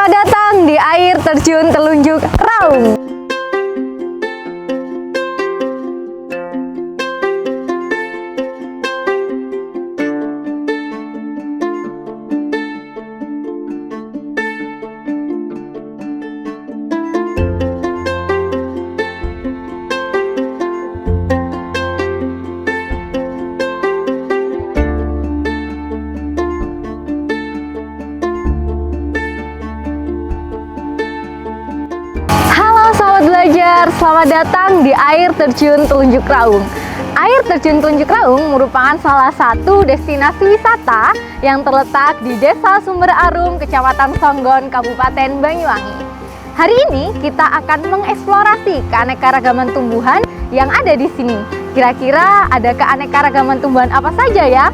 Selamat datang di air terjun Telunjuk Raung. Selamat datang di air terjun Telunjuk Raung. Air terjun Telunjuk Raung merupakan salah satu destinasi wisata yang terletak di Desa Sumber Arum, Kecamatan Songgon, Kabupaten Banyuwangi. Hari ini kita akan mengeksplorasi keanekaragaman tumbuhan yang ada di sini. Kira-kira ada keanekaragaman tumbuhan apa saja ya?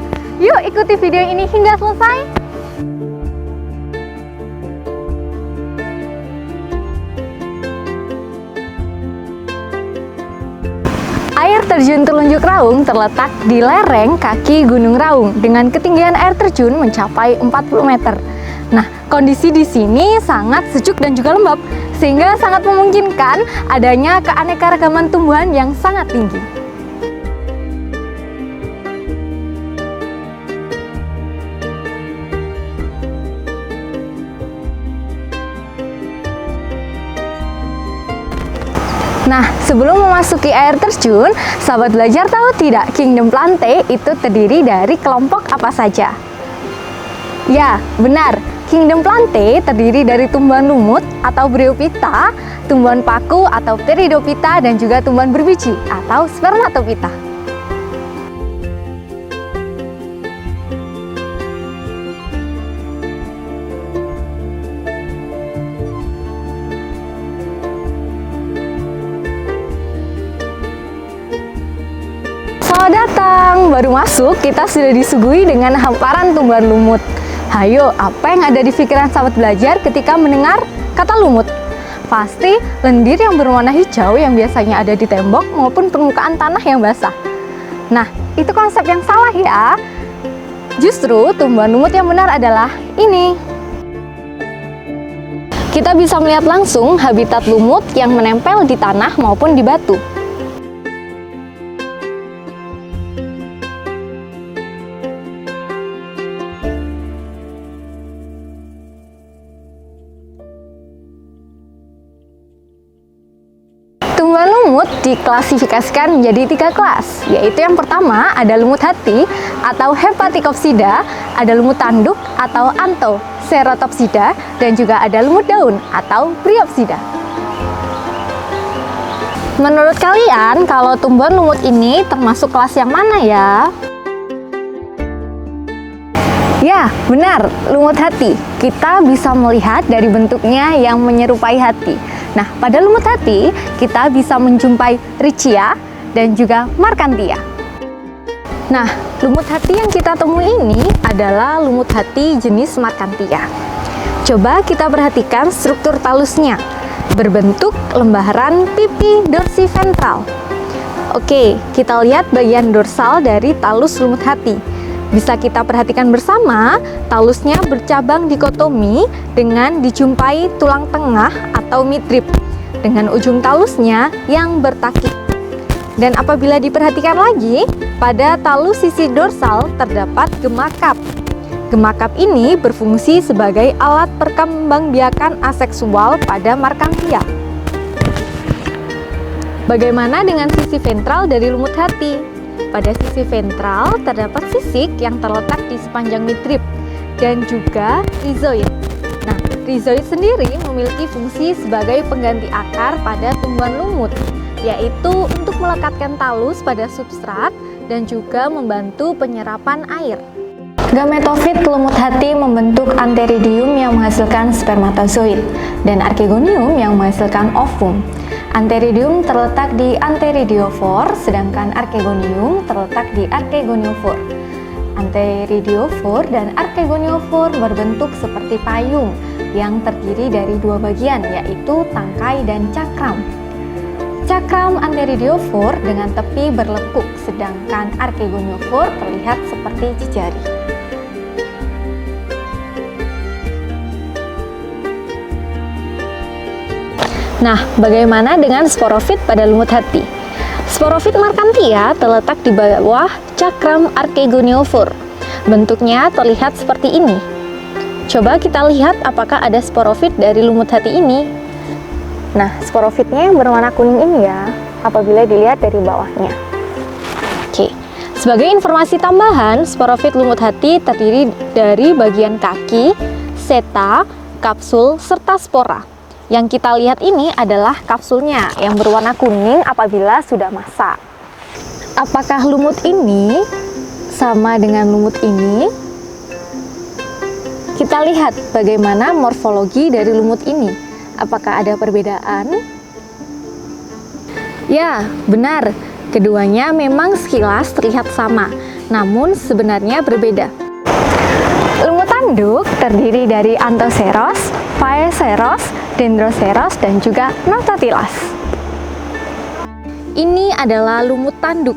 Yuk ikuti video ini hingga selesai. Air terjun Telunjuk Raung terletak di lereng kaki Gunung Raung dengan ketinggian air terjun mencapai 40 meter. Nah, kondisi di sini sangat sejuk dan juga lembab, sehingga sangat memungkinkan adanya keanekaragaman tumbuhan yang sangat tinggi. Nah, sebelum memasuki air terjun, sahabat belajar tahu tidak Kingdom Plante itu terdiri dari kelompok apa saja? Ya, benar. Kingdom Plante terdiri dari tumbuhan lumut atau Bryophyta, tumbuhan paku atau Pteridophyta, dan juga tumbuhan berbiji atau Spermatophyta. Selamat datang, baru masuk kita sudah disuguhi dengan hamparan tumbuhan lumut. Hayo, apa yang ada di pikiran sahabat belajar ketika mendengar kata lumut? Pasti lendir yang berwarna hijau yang biasanya ada di tembok maupun permukaan tanah yang basah. Nah, itu konsep yang salah ya. Justru tumbuhan lumut yang benar adalah ini. Kita bisa melihat langsung habitat lumut yang menempel di tanah maupun di batu. Tumbuhan lumut diklasifikasikan menjadi 3 kelas, yaitu yang pertama ada lumut hati atau Hepaticopsida, ada lumut tanduk atau Anthoceratopsida, dan juga ada lumut daun atau Bryopsida. Menurut kalian, kalau tumbuhan lumut ini termasuk kelas yang mana ya? Ya, benar, lumut hati. Kita bisa melihat dari bentuknya yang menyerupai hati. Nah, pada lumut hati, kita bisa menjumpai Riccia dan juga Marchantia. Nah, lumut hati yang kita temui ini adalah lumut hati jenis Marchantia. Coba kita perhatikan struktur talusnya, berbentuk lembaran pipi dorsiventral. Oke, kita lihat bagian dorsal dari talus lumut hati. Bisa kita perhatikan bersama, talusnya bercabang dikotomi dengan dijumpai tulang tengah atau midrib dengan ujung talusnya yang bertakik. Dan apabila diperhatikan lagi, pada talus sisi dorsal terdapat gemakap. Gemakap ini berfungsi sebagai alat perkembangbiakan aseksual pada Marchantia. Bagaimana dengan sisi ventral dari lumut hati? Pada sisi ventral terdapat sisik yang terletak di sepanjang midrib dan juga rhizoid. Nah, rhizoid sendiri memiliki fungsi sebagai pengganti akar pada tumbuhan lumut, yaitu untuk melekatkan talus pada substrat dan juga membantu penyerapan air. Gametofit lumut hati membentuk antheridium yang menghasilkan spermatozoid dan archegonium yang menghasilkan ovum. Antheridium terletak di antheridiophore, sedangkan archegonium terletak di archegoniophore. Antheridiophore dan archegoniophore berbentuk seperti payung yang terdiri dari 2 bagian, yaitu tangkai dan cakram. Cakram antheridiophore dengan tepi berlekuk, sedangkan archegoniophore terlihat seperti jejari. Nah, bagaimana dengan sporofit pada lumut hati? Sporofit markantia terletak di bawah cakram archegoniophore. Bentuknya terlihat seperti ini. Coba kita lihat apakah ada sporofit dari lumut hati ini. Nah, sporofitnya yang berwarna kuning ini ya, apabila dilihat dari bawahnya. Oke, sebagai informasi tambahan, sporofit lumut hati terdiri dari bagian kaki, seta, kapsul, serta spora. Yang kita lihat ini adalah kapsulnya yang berwarna kuning apabila sudah masak. Apakah lumut ini sama dengan lumut ini? Kita lihat bagaimana morfologi dari lumut ini. Apakah ada perbedaan? Ya, benar. Keduanya memang sekilas terlihat sama, namun sebenarnya berbeda. Lumut tanduk terdiri dari Anthoceros, Phaeoceros, Dendroceros, dan juga Nothotylas. Ini adalah lumut tanduk.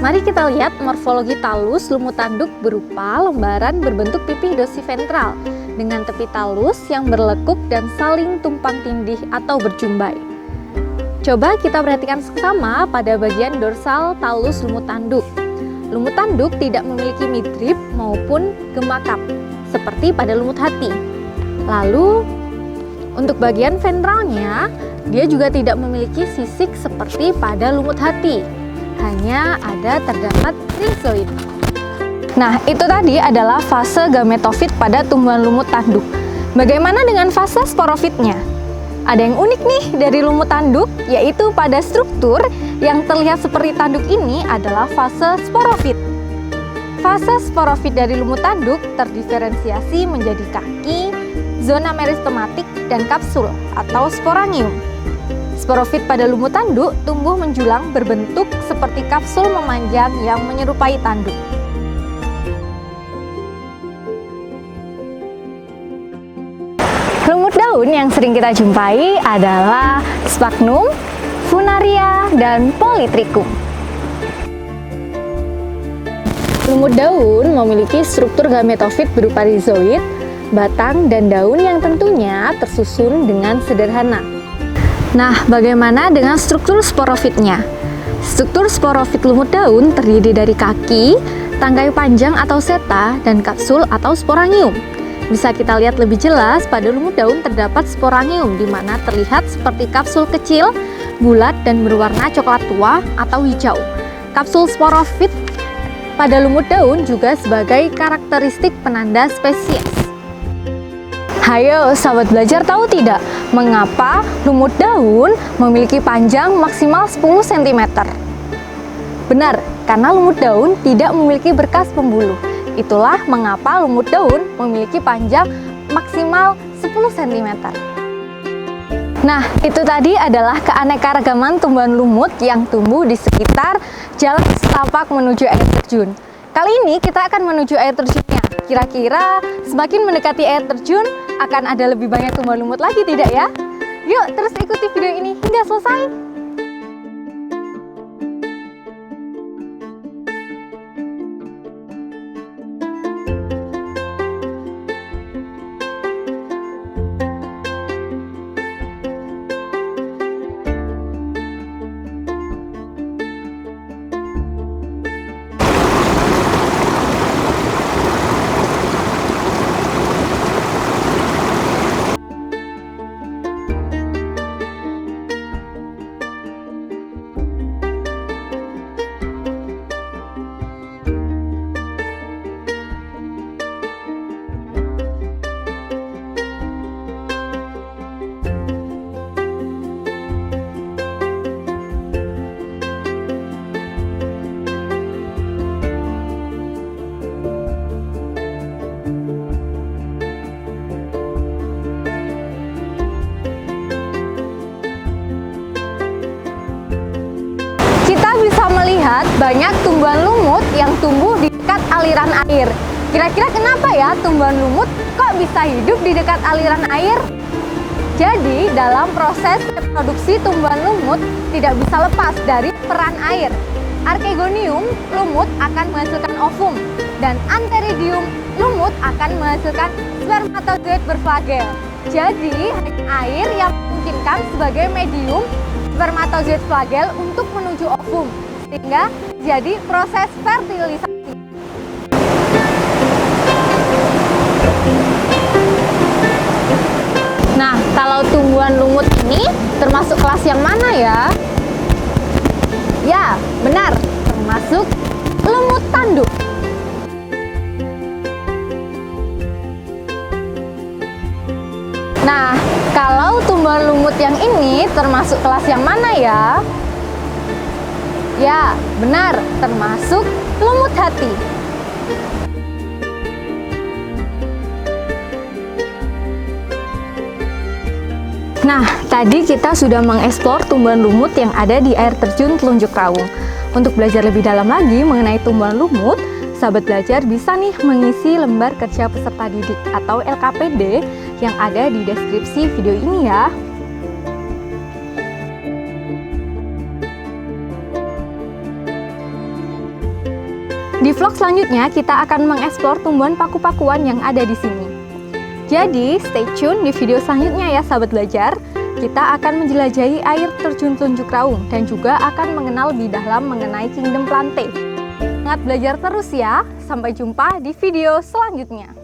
Mari kita lihat morfologi talus lumut tanduk berupa lembaran berbentuk pipih dorsiventral dengan tepi talus yang berlekuk dan saling tumpang tindih atau berjumbai. Coba kita perhatikan seksama pada bagian dorsal talus lumut tanduk. Lumut tanduk tidak memiliki midrib maupun gemakap, seperti pada lumut hati. Lalu, untuk bagian ventralnya, dia juga tidak memiliki sisik seperti pada lumut hati. Hanya terdapat rhizoid. Nah, itu tadi adalah fase gametofit pada tumbuhan lumut tanduk. Bagaimana dengan fase sporofitnya? Ada yang unik nih dari lumut tanduk, yaitu pada struktur yang terlihat seperti tanduk ini adalah fase sporofit. Fase sporofit dari lumut tanduk terdiferensiasi menjadi kaki, zona meristematik, dan kapsul atau sporangium. Sporofit pada lumut tanduk tumbuh menjulang berbentuk seperti kapsul memanjang yang menyerupai tanduk. Lumut daun yang sering kita jumpai adalah Sphagnum, Funaria, dan Polytrichum. Lumut daun memiliki struktur gametofit berupa rhizoid, batang, dan daun yang tentunya tersusun dengan sederhana. Nah, bagaimana dengan struktur sporofitnya? Struktur sporofit lumut daun terdiri dari kaki, tangkai panjang atau seta, dan kapsul atau sporangium. Bisa kita lihat lebih jelas pada lumut daun terdapat sporangium di mana terlihat seperti kapsul kecil, bulat dan berwarna coklat tua atau hijau. Kapsul sporofit pada lumut daun juga sebagai karakteristik penanda spesies. Hayo sahabat belajar, tahu tidak mengapa lumut daun memiliki panjang maksimal 10 cm? Benar, karena lumut daun tidak memiliki berkas pembuluh. Itulah mengapa lumut daun memiliki panjang maksimal 10 cm. Nah, itu tadi adalah keanekaragaman tumbuhan lumut yang tumbuh di sekitar jalan setapak menuju air terjun. Kali ini kita akan menuju air terjunnya. Kira-kira semakin mendekati air terjun, akan ada lebih banyak tumbuhan lumut lagi, tidak ya? Yuk, terus ikuti video ini hingga selesai. Melihat banyak tumbuhan lumut yang tumbuh di dekat aliran air. Kira-kira kenapa ya tumbuhan lumut kok bisa hidup di dekat aliran air? Jadi dalam proses reproduksi tumbuhan lumut tidak bisa lepas dari peran air. Archegonium lumut akan menghasilkan ovum dan Antheridium lumut akan menghasilkan spermatozoid berflagel. Jadi, air yang memungkinkan sebagai medium spermatozoid flagel untuk menuju ovum, sehingga jadi proses fertilisasi. Nah, kalau tumbuhan lumut ini termasuk kelas yang mana ya? Ya, benar, termasuk lumut tanduk. Nah, kalau tumbuhan lumut yang ini termasuk kelas yang mana ya? Ya, benar, termasuk lumut hati. Nah, tadi kita sudah mengeksplor tumbuhan lumut yang ada di air terjun Telunjuk Raung. Untuk belajar lebih dalam lagi mengenai tumbuhan lumut, sahabat belajar bisa nih mengisi lembar kerja peserta didik atau LKPD yang ada di deskripsi video ini ya. Di vlog selanjutnya kita akan mengeksplor tumbuhan paku-pakuan yang ada di sini. Jadi, stay tune di video selanjutnya ya sahabat belajar. Kita akan menjelajahi air terjun Telunjuk Raung dan juga akan mengenal lebih dalam mengenai Kingdom Plantae. Semangat belajar terus ya. Sampai jumpa di video selanjutnya.